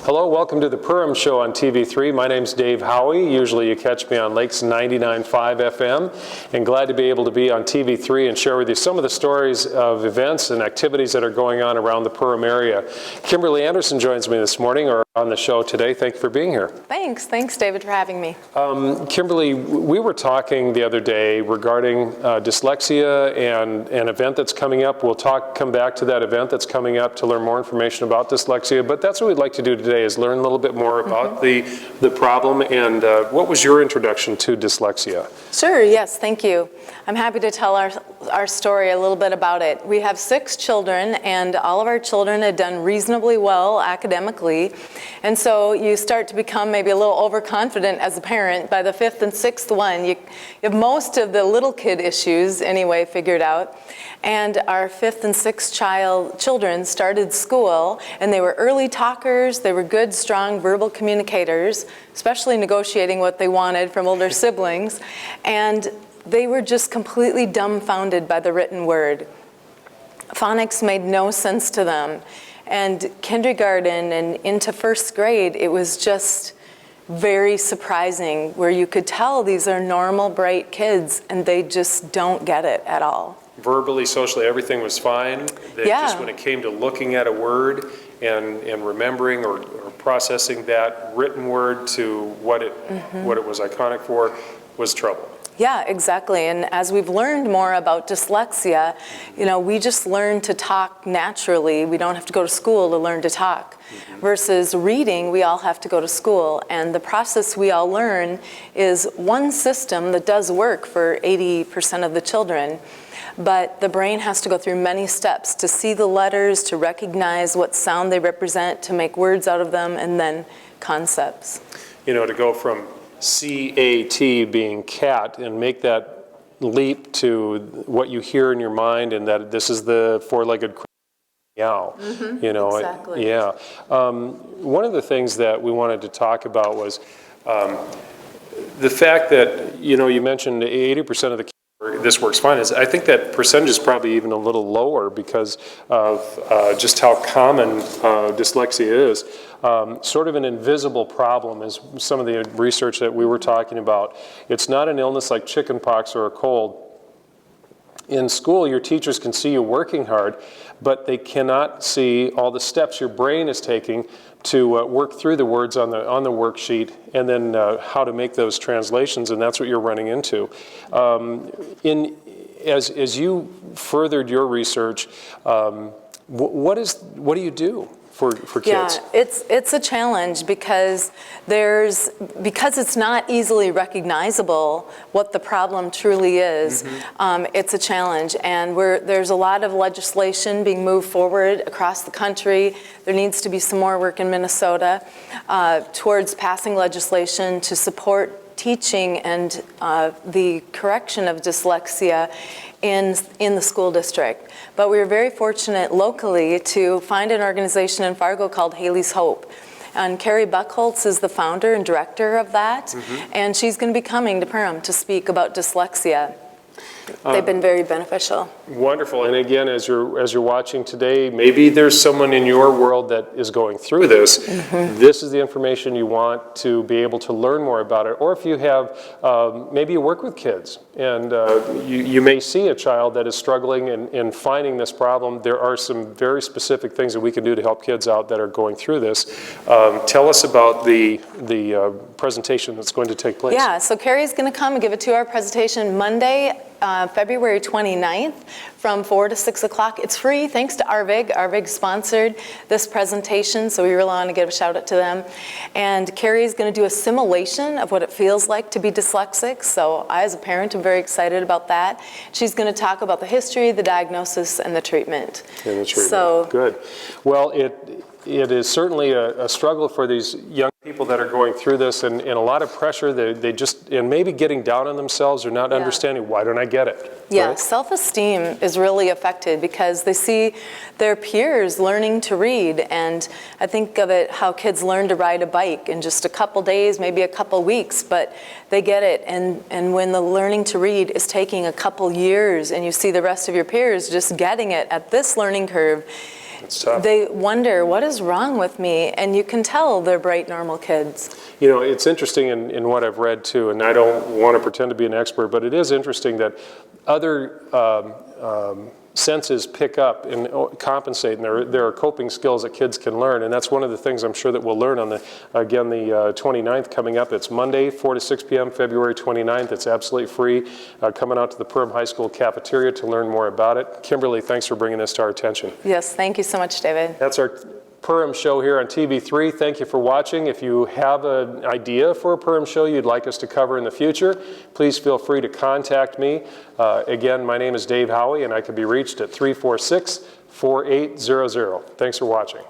Hello, welcome to the Perham Show on TV3. My name's Dave Howie. Usually you catch me on Lakes 99.5 FM, and glad to be able to be on TV3 and share with you some of the stories of events and activities that are going on around the Perham area. Kimberly Anderson joins me this morning, or on the show today. Thank you for being here. Thanks David, for having me. Kimberly, we were talking the other day regarding dyslexia and an event that's coming up. We'll come back to that event that's coming up to learn more information about dyslexia, but that's what we'd like to do today, is learn a little bit more about the problem. And what was your introduction to dyslexia? Sure, yes, thank you. I'm happy to tell our story a little bit about it. We have 6 children, and all of our children had done reasonably well academically. And so you start to become maybe a little overconfident as a parent. By the 5th and 6th one, you have most of the little kid issues anyway figured out. And our 5th and 6th children started school, and they were early talkers. They were good, strong verbal communicators, especially negotiating what they wanted from older siblings. And they were just completely dumbfounded by the written word. Phonics made no sense to them. And kindergarten and into 1st grade, it was just very surprising, where you could tell these are normal, bright kids, and they just don't get it at all. Verbally, socially, everything was fine. Just when it came to looking at a word and remembering or processing that written word to what it was iconic for, was trouble. Yeah, exactly. And as we've learned more about dyslexia, we just learn to talk naturally. We don't have to go to school to learn to talk. Versus reading, we all have to go to school. And the process we all learn is one system that does work for 80% of the children. But the brain has to go through many steps to see the letters, to recognize what sound they represent, to make words out of them, and then concepts. To go from C-A-T being cat and make that leap to what you hear in your mind, and that this is the four-legged meow. Exactly. Yeah. One of the things that we wanted to talk about was the fact that, you mentioned 80% of the this works fine. I think that percentage is probably even a little lower because of just how common dyslexia is. Sort of an invisible problem is some of the research that we were talking about. It's not an illness like chickenpox or a cold. In school, your teachers can see you working hard, but they cannot see all the steps your brain is taking to work through the words on the worksheet, and then how to make those translations, and that's what you're running into. As you furthered your research, what do you do for kids? Yeah, it's a challenge because it's not easily recognizable what the problem truly is. It's a challenge, and there's a lot of legislation being moved forward across the country. There needs to be some more work in Minnesota towards passing legislation to support teaching and the correction of dyslexia in the school district. But we were very fortunate locally to find an organization in Fargo called Haley's Hope. And Carrie Buckholtz is the founder and director of that, and she's going to be coming to Perham to speak about dyslexia. They've been very beneficial. Wonderful. And again, as you're watching today, maybe there's someone in your world that is going through this. This is the information you want to be able to learn more about it. Or if you have, maybe you work with kids, and you may see a child that is struggling in finding this problem. There are some very specific things that we can do to help kids out that are going through this. Tell us about the presentation that's going to take place. Yeah, so Carrie's going to come and give a 2-hour presentation Monday, February 29th from 4 to 6 o'clock. It's free, thanks to Arvig. Arvig sponsored this presentation, so we really want to give a shout out to them. And Carrie's going to do a simulation of what it feels like to be dyslexic, so I as a parent am very excited about that. She's going to talk about the history, the diagnosis, and the treatment. So, good. Well, it is certainly a struggle for these young people that are going through this, and a lot of pressure. They just, and maybe getting down on themselves or not understanding, why don't I get it? Yeah, right? Self-esteem is really affected because they see their peers learning to read, and I think of it how kids learn to ride a bike in just a couple days, maybe a couple weeks, but they get it, and when the learning to read is taking a couple years and you see the rest of your peers just getting it at this learning curve, It's tough. They wonder, what is wrong with me? And you can tell they're bright, normal kids. You know, it's interesting in what I've read too, and I don't want to pretend to be an expert, but it is interesting that other senses pick up and compensate, and there are coping skills that kids can learn, and that's one of the things I'm sure that we'll learn on the 29th coming up. It's Monday, 4 to 6 p.m., February 29th. It's absolutely free. Coming out to the Perham High School cafeteria to learn more about it. Kimberly, thanks for bringing this to our attention. Yes, thank you so much, David. That's our Perham Show here on TV3. Thank you for watching. If you have an idea for a Perham Show you'd like us to cover in the future, please feel free to contact me. Again, my name is Dave Howie, and I can be reached at 346-4800. Thanks for watching.